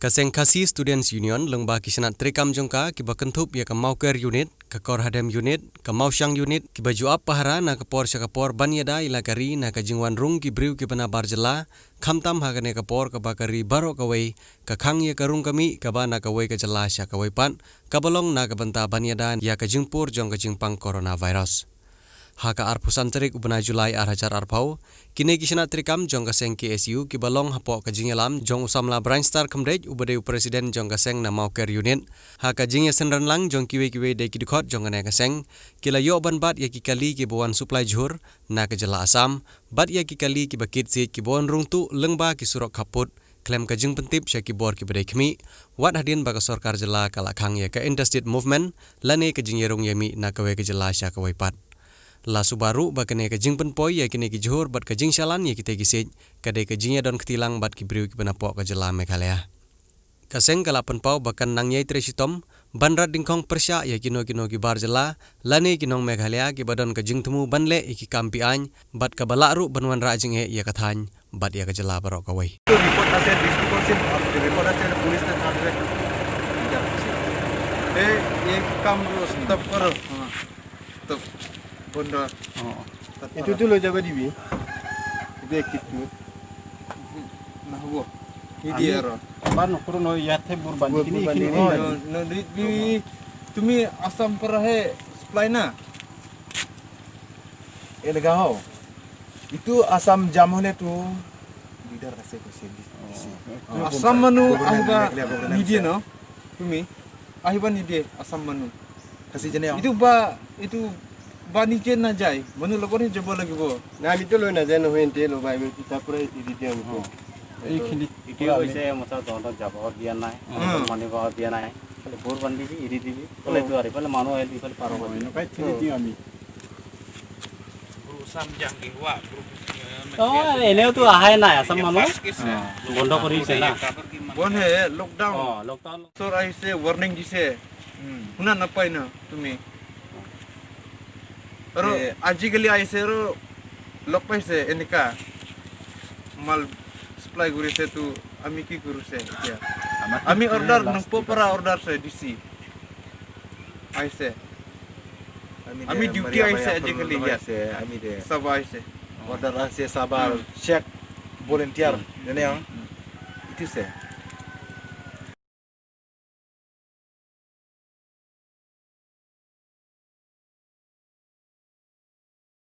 Kaseng Kasi Students Union lengba kisanat trikam jongka kiba kentup ya ke Mauker unit, ke Korhadem unit, ke Mausyang unit, kiba juap pahara na ke por syakapor banyada ilakari na ke jingwan rung kibriu kibana barjela, kamtam hagane ke por ke bakari baro kawai, ke khang ya ke rung kami kaba na kawai ke jela syakawai pan, kabalong na ke benta banyada ya ke jingpur jong ke jingpang coronavirus. Haka arpusan terik ubena Julai arhajar arpau, kini kisana trikam jong kaseng KSU kibalong hapok kajingelam jong usamla brainstar kemdej ubedeu presiden jong kaseng na Mauker unit, haka jingye senran lang jong kiwe de kidukot jong ane kaseng, kila yo ban bat ya kikali kibawan supply jhur na kejela asam, bat ya kikali kibakit sit kibawan rungtu lengba kisurok kaput, klaim kajing pentip sya kibor kibedei kemi, wat hadin baga sorkar jela kalakhang ya ke interstate movement, lane kajingye rung yemi na kawe kejela sya kawai pat. La subaru bakane ke jingpen poi ya kini ke johor bat ke jing shalan ya kita gisej kade ke jingya don ketilang bat ki briu ki benapok ke jela Meghalaya. Kaseng kalapan pau bakan nang yai tresitom banrat dingkong persya ya kino ki bar jela lane kinong Meghalaya ki badon ke jing temu banle iki kampi any bat ke balakru banwan rajing ya kathany bat ya ke jela barok kawai. Report hasil distribution report hasil police ने था ये काम stop करो तो benda itu tuh lo jaga dibi itu gitu nah wo ini dia ban kurno yathe burban kini no di tumi asam perahe supply na elega ho itu asam jamone tu leader rasa kusin asam manu ahiba nidi no tumi ahiba nidi asam manu kasih jene itu bani ken na jai manu lokoni jabo lagi bo na mi to lo na jeno hente lo bai kita pura idi dia ko এইখিনি ইটিও হৈছে মতা তহঁতক যাব দিয়া নাই মানিব দিয়া নাই খালি ভোৰ বান্ধিবি এৰি দিবি ক'লে তো আৰু ইফালে মানুহ আহিলে ইফালে পাৰ হ'ব এনেকুৱাই থিনি দিওঁ আমি এনেওতো আহাই নাই আসাম মানুহ বন্ধ কৰিছে না বন্ধ হে লকডাউন লকডাউন সর আহিছে ওয়ার্নিং দিছে শুনা নাপাই না তুমি আৰু আজিকালি আহিছে আৰু লগ পাইছে এনেকা মাল সাপ্লাই কৰিছে তো আমি কি কৰিছে এতিয়া আমি অৰ্ডাৰ নপো পৰা অৰ্ডাৰ আছে দিছি আহিছে আমি ডিউটি আহিছে আজিকালি আছে আমি দে সব আহিছে order আছে সাবার check volunteer jene itu se